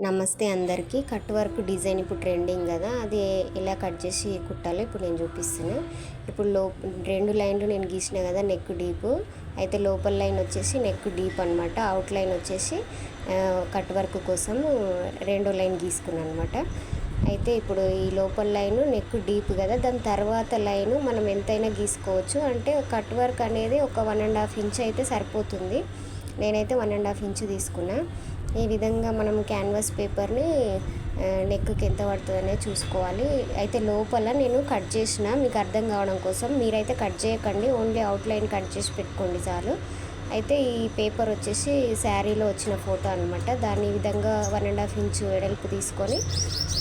నమస్తే అందరికీ. Cut work design ఇప్పుడు ట్రెండింగ్ కదా, అది ఎలా కట్ చేసి కుట్టాలో ఇప్పుడు నేను చూపిస్తున్నా. ఇప్పుడు రెండు లైన్లు నేను గీసిన కదా, నెక్ డీప్ అయితే లోపల లైన్ వచ్చేసి నెక్ డీప్ అనమాట. అవుట్ లైన్ వచ్చేసి కట్ వర్క్ కోసం రెండో లైన్ గీసుకున్నాను అనమాట. అయితే ఇప్పుడు ఈ లోపల లైను నెక్ డీప్ కదా, దాని తర్వాత లైను మనం ఎంతైనా గీసుకోవచ్చు. అంటే కట్ వర్క్ అనేది ఒక 1.5 ఇంచ్ అయితే సరిపోతుంది. నేనైతే 1.5 ఇంచ్ తీసుకున్నా. ఈ విధంగా మనం క్యాన్వాస్ పేపర్ని నెక్కి ఎంత పడుతుంది అనేది చూసుకోవాలి. అయితే లోపల నేను కట్ చేసిన, మీకు అర్థం కావడం కోసం. మీరైతే కట్ చేయకండి, ఓన్లీ అవుట్లైన్ కట్ చేసి పెట్టుకోండి చాలు. అయితే ఈ పేపర్ వచ్చేసి శారీలో వచ్చిన ఫోటో అనమాట. దాన్ని ఈ విధంగా 1.5 ఇంచ్ వెడల్పు తీసుకొని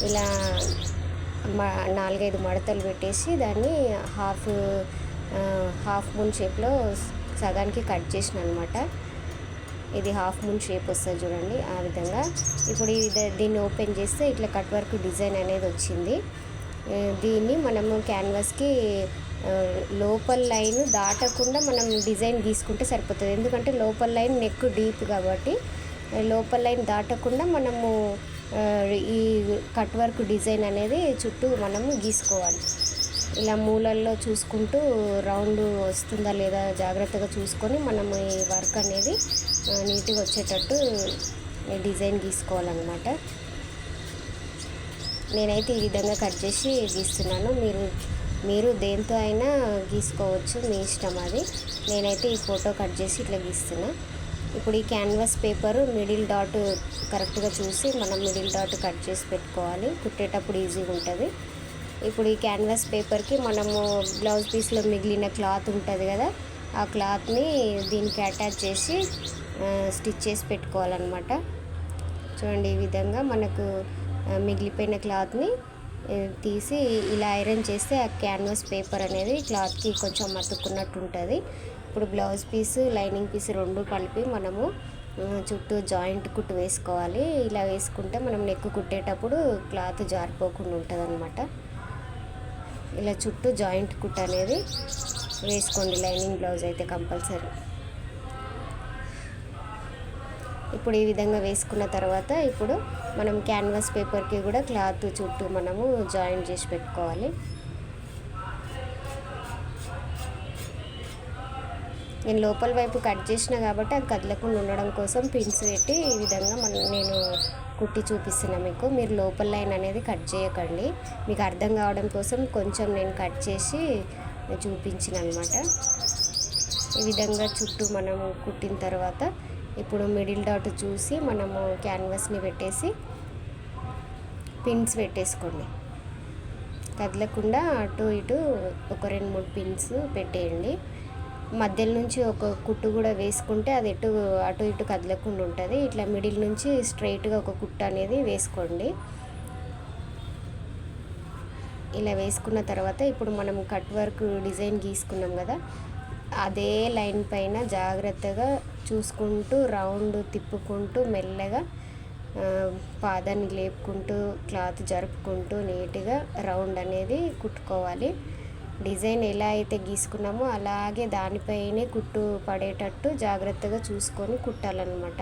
ఇలా 4-5 మడతలు పెట్టేసి దాన్ని హాఫ్ మూన్ షేప్లో సగానికి కట్ చేసిన అనమాట. ఇది హాఫ్ మూన్ షేప్ వస్తుంది చూడండి, ఆ విధంగా. ఇప్పుడు దీన్ని ఓపెన్ చేస్తే ఇట్లా కట్ వర్క్ డిజైన్ అనేది వచ్చింది. దీన్ని మనము క్యాన్వాస్కి లోపల లైన్ దాటకుండా మనం డిజైన్ గీసుకుంటే సరిపోతుంది. ఎందుకంటే లోపల లైన్ నెక్ డీప్ కాబట్టి లోపల లైన్ దాటకుండా మనము ఈ కట్ వర్క్ డిజైన్ అనేది చుట్టూ మనము గీసుకోవాలి. ఇలా మూలల్లో చూసుకుంటూ రౌండ్ వస్తుందా లేదా జాగ్రత్తగా చూసుకొని మనము ఈ వర్క్ అనేది నీట్గా వచ్చేటట్టు డిజైన్ గీసుకోవాలన్నమాట. నేనైతే ఈ విధంగా కట్ చేసి గీస్తున్నాను. మీరు దేంతో అయినా గీసుకోవచ్చు, మీ ఇష్టం అది. నేనైతే ఈ ఫోటో కట్ చేసి ఇట్లా గీస్తున్నా. ఇప్పుడు ఈ క్యాన్వాస్ పేపరు మిడిల్ డాట్ కరెక్ట్గా చూసి మనం మిడిల్ డాట్ కట్ చేసి పెట్టుకోవాలి, కుట్టేటప్పుడు ఈజీగా ఉంటుంది. ఇప్పుడు ఈ క్యాన్వాస్ పేపర్కి మనము బ్లౌజ్ పీస్లో మిగిలిన క్లాత్ ఉంటుంది కదా, ఆ క్లాత్ని దీనికి అటాచ్ చేసి స్టిచ్ చేసి పెట్టుకోవాలన్నమాట. చూడండి, ఈ విధంగా మనకు మిగిలిపోయిన క్లాత్ని తీసి ఇలా ఐరన్ చేస్తే ఆ క్యాన్వాస్ పేపర్ అనేది క్లాత్కి కొంచెం అతుక్కున్నట్టు ఉంటుంది. ఇప్పుడు బ్లౌజ్ పీసు లైనింగ్ పీస్ రెండు కలిపి మనము చుట్టూ జాయింట్ కుట్టు వేసుకోవాలి. ఇలా వేసుకుంటే మనం నెక్ కుట్టేటప్పుడు క్లాత్ జారిపోకుండా ఉంటుంది అన్నమాట. ఇలా చుట్టూ జాయింట్ కుట్ అనేది వేసుకోండి, లైనింగ్ బ్లౌజ్ అయితే కంపల్సరీ. ఇప్పుడు ఈ విధంగా వేసుకున్న తర్వాత ఇప్పుడు మనం క్యాన్వాస్ పేపర్కి కూడా క్లాత్ చుట్టూ మనము జాయింట్ చేసి పెట్టుకోవాలి. నేను లోపల వైపు కట్ చేసిన కాబట్టి అది కదలకుండా ఉండడం కోసం పిన్స్ పెట్టి ఈ విధంగా నేను కుట్టి చూపిస్తున్నా మీకు. మీరు లోపల లైన్ అనేది కట్ చేయకండి, మీకు అర్థం కావడం కోసం కొంచెం నేను కట్ చేసి చూపించిన అనమాట. ఈ విధంగా చుట్టూ మనము కుట్టిన తర్వాత ఇప్పుడు మిడిల్ డాట్ చూసి మనము క్యాన్వాస్ని పెట్టేసి పిన్స్ పెట్టేసుకోండి. కదలకుండా అటు ఇటు ఒక 2-3 పిన్స్ పెట్టేయండి. మధ్యలో నుంచి ఒక కుట్టు కూడా వేసుకుంటే అది అటు ఇటు కదలకుండా ఉంటుంది. ఇట్లా మిడిల్ నుంచి స్ట్రైట్గా ఒక కుట్టు అనేది వేసుకోండి. ఇలా వేసుకున్న తర్వాత ఇప్పుడు మనం కట్ వర్క్ డిజైన్ గీసుకున్నాం కదా, అదే లైన్ పైన జాగ్రత్తగా చూసుకుంటూ రౌండ్ తిప్పుకుంటూ మెల్లగా పాదాన్ని లేపుకుంటూ క్లాత్ జరుపుకుంటూ నీట్గా రౌండ్ అనేది కుట్టుకోవాలి. డిజైన్ ఎలా అయితే గీసుకున్నామో అలాగే దానిపైనే కుట్టు పడేటట్టు జాగ్రత్తగా చూసుకొని కుట్టాలన్నమాట.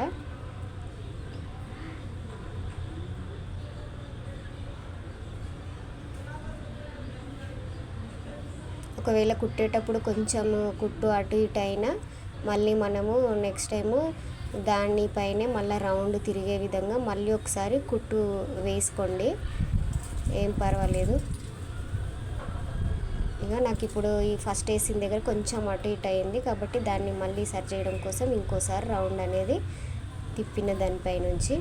ఒకవేళ కుట్టేటప్పుడు కొంచెం కుట్టు అటు ఇటు అయినా మళ్ళీ మనము నెక్స్ట్ టైము దానిపైనే మళ్ళీ రౌండ్ తిరిగే విధంగా మళ్ళీ ఒకసారి కుట్టు వేసుకోండి, ఏం పర్వాలేదు. ఇక నాకు ఇప్పుడు ఈ ఫస్ట్ వేసిన దగ్గర కొంచెం అటు ఇటు అయింది కాబట్టి దాన్ని మళ్ళీ సరి చేయడం కోసం ఇంకోసారి రౌండ్ అనేది తిప్పిన దానిపై నుంచి.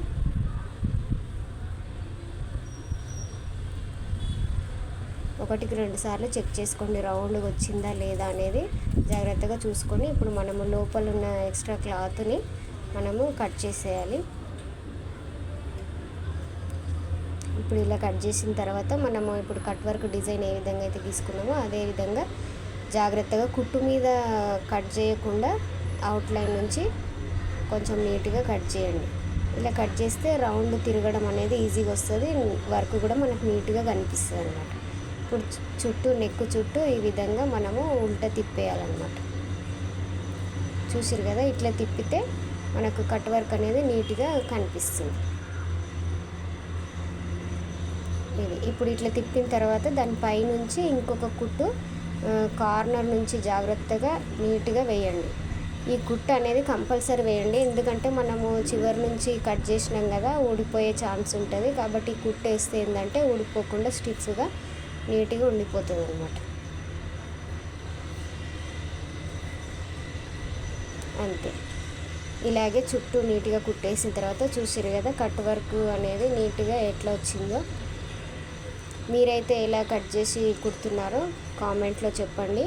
ఒకటికి 2 సార్లు చెక్ చేసుకోండి రౌండ్ వచ్చిందా లేదా అనేది జాగ్రత్తగా చూసుకొని ఇప్పుడు మనము లోపల ఉన్న ఎక్స్ట్రా క్లాత్ని మనము కట్ చేసేయాలి. ఇప్పుడు ఇలా కట్ చేసిన తర్వాత మనము ఇప్పుడు కట్ వర్క్ డిజైన్ ఏ విధంగా అయితే తీసుకున్నామో అదే విధంగా జాగ్రత్తగా కుట్టు మీద కట్ చేయకుండా అవుట్లైన్ నుంచి కొంచెం నీట్గా కట్ చేయండి. ఇలా కట్ చేస్తే రౌండ్ తిరగడం అనేది ఈజీగా వస్తుంది, వర్క్ కూడా మనకు నీట్గా కనిపిస్తుంది అన్నమాట. ఇప్పుడు నెక్ చుట్టూ ఈ విధంగా మనము ఉల్టా తిప్పేయాలన్నమాట. చూసారు కదా, ఇట్లా తిప్పితే మనకు కట్ వర్క్ అనేది నీట్గా కనిపిస్తుంది. ఇది ఇప్పుడు ఇట్లా తిప్పిన తర్వాత దానిపై నుంచి ఇంకొక కుట్టు కార్నర్ నుంచి జాగ్రత్తగా నీట్గా వేయండి. ఈ కుట్టు అనేది కంపల్సరీ వేయండి, ఎందుకంటే మనము చివరి నుంచి కట్ చేసినాం కదా, ఊడిపోయే ఛాన్స్ ఉంటుంది. కాబట్టి ఈ కుట్టు వేస్తే ఏంటంటే ఊడిపోకుండా స్టిఫ్గా నీట్గా ఉండిపోతుంది అన్నమాట. అంతే, ఇలాగే చుట్టూ నీట్గా కుట్టేసిన తర్వాత చూసారు కదా కట్ వర్క్ అనేది నీట్గా ఎట్లా వచ్చిందో. మీరైతే ఎలా కట్ చేసి కుడుతున్నారో కామెంట్లో చెప్పండి.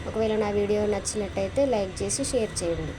ఒకవేళ నా వీడియో నచ్చినట్టయితే లైక్ చేసి షేర్ చేయండి.